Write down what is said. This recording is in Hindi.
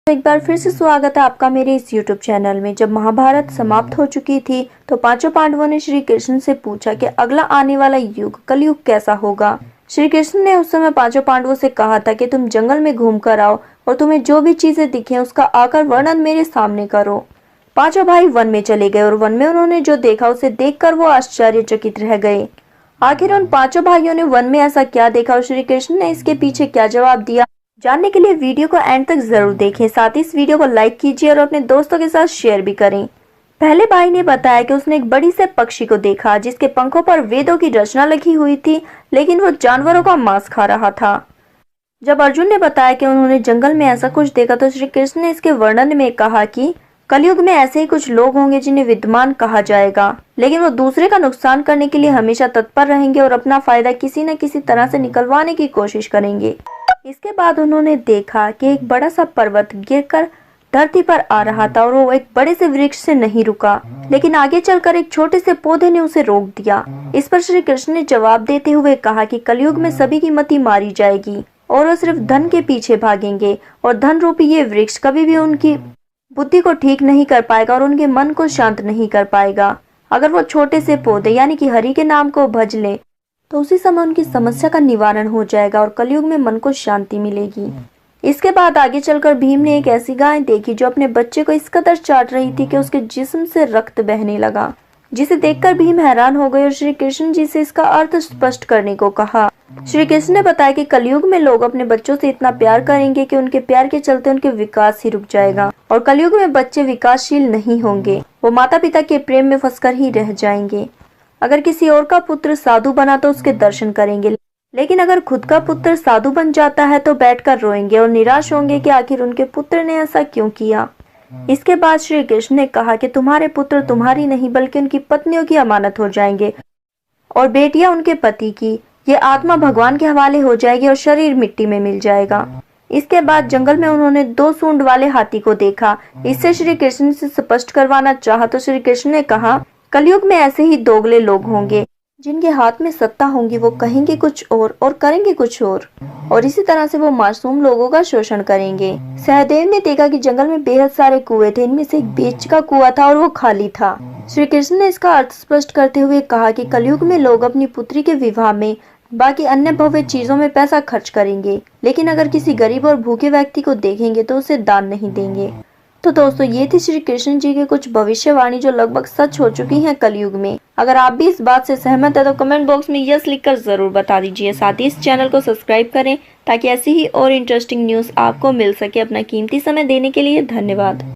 तो एक बार फिर से स्वागत है आपका मेरे इस YouTube चैनल में। जब महाभारत समाप्त हो चुकी थी तो पांचों पांडवों ने श्री कृष्ण से पूछा कि अगला आने वाला युग कलयुग कैसा होगा। श्री कृष्ण ने उस समय पांचों पांडवों से कहा था कि तुम जंगल में घूम कर आओ और तुम्हें जो भी चीजें दिखे उसका आकर वर्णन मेरे सामने करो। पांचों भाई वन में चले गए और वन में उन्होंने जो देखा उसे देखकर वो आश्चर्यचकित रह गए। आखिर उन पांचों भाइयों ने वन में ऐसा क्या देखा और श्री कृष्ण ने इसके पीछे क्या जवाब दिया, जानने के लिए वीडियो को एंड तक जरूर देखें। साथ ही इस वीडियो को लाइक कीजिए और अपने दोस्तों के साथ शेयर भी करें। पहले भाई ने बताया कि उसने एक बड़ी से पक्षी को देखा जिसके पंखों पर वेदों की रचना लिखी हुई थी, लेकिन वो जानवरों का मांस खा रहा था। जब अर्जुन ने बताया कि उन्होंने जंगल में ऐसा कुछ देखा तो श्री कृष्ण ने इसके वर्णन में कहा कि कलयुग में ऐसे ही कुछ लोग होंगे जिन्हें विद्वान कहा जाएगा, लेकिन वो दूसरे का नुकसान करने के लिए हमेशा तत्पर रहेंगे और अपना फायदा किसी न किसी तरह से निकलवाने की कोशिश करेंगे। इसके बाद उन्होंने देखा कि एक बड़ा सा पर्वत गिरकर धरती पर आ रहा था और वो एक बड़े से वृक्ष से नहीं रुका, लेकिन आगे चलकर एक छोटे से पौधे ने उसे रोक दिया। इस पर श्री कृष्ण ने जवाब देते हुए कहा कि कलयुग में सभी की मति मारी जाएगी और वो सिर्फ धन के पीछे भागेंगे और धन रूपी ये वृक्ष कभी भी उनकी बुद्धि को ठीक नहीं कर पाएगा और उनके मन को शांत नहीं कर पाएगा। अगर वो छोटे से पौधे यानी कि हरि के नाम को भज ले तो उसी समय उनकी समस्या का निवारण हो जाएगा और कलयुग में मन को शांति मिलेगी। इसके बाद आगे चलकर भीम ने एक ऐसी गाय देखी जो अपने बच्चे को इस कदर चाट रही थी कि उसके जिस्म से रक्त बहने लगा, जिसे देखकर भीम हैरान हो गए और श्री कृष्ण जी से इसका अर्थ स्पष्ट करने को कहा। श्री कृष्ण ने बताया कि कलयुग में लोग अपने बच्चों से इतना प्यार करेंगे कि उनके प्यार के चलते उनके विकास ही रुक जाएगा और कलयुग में बच्चे विकासशील नहीं होंगे, वो माता पिता के प्रेम में फंसकर ही रह जाएंगे। अगर किसी और का पुत्र साधु बना तो उसके दर्शन करेंगे, लेकिन अगर खुद का पुत्र साधु बन जाता है तो बैठकर रोएंगे और निराश होंगे कि आखिर उनके पुत्र ने ऐसा क्यों किया। इसके बाद श्री कृष्ण ने कहा कि तुम्हारे पुत्र तुम्हारी नहीं बल्कि उनकी पत्नियों की अमानत हो जाएंगे और बेटियां उनके पति की। ये आत्मा भगवान के हवाले हो जाएगी और शरीर मिट्टी में मिल जाएगा। इसके बाद जंगल में उन्होंने 2 सूंड वाले हाथी को देखा। इससे श्री कृष्ण से स्पष्ट करवाना चाहा तो श्री कृष्ण ने कहा कलयुग में ऐसे ही दोगले लोग होंगे जिनके हाथ में सत्ता होंगी, वो कहेंगे कुछ और करेंगे कुछ और इसी तरह से वो मासूम लोगों का शोषण करेंगे। सहदेव ने देखा कि जंगल में बेहद सारे कुएं थे, इनमें से एक बीच का कुआं था और वो खाली था। श्री कृष्ण ने इसका अर्थ स्पष्ट करते हुए कहा कि कलयुग में लोग अपनी पुत्री के विवाह में बाकी अन्य भव्य चीजों में पैसा खर्च करेंगे, लेकिन अगर किसी गरीब और भूखे व्यक्ति को देखेंगे तो उसे दान नहीं देंगे। तो दोस्तों, ये थी श्री कृष्ण जी की कुछ भविष्यवाणी जो लगभग सच हो चुकी हैं कलयुग में। अगर आप भी इस बात से सहमत है तो कमेंट बॉक्स में यस लिखकर जरूर बता दीजिए। साथ ही इस चैनल को सब्सक्राइब करें ताकि ऐसी ही और इंटरेस्टिंग न्यूज आपको मिल सके। अपना कीमती समय देने के लिए धन्यवाद।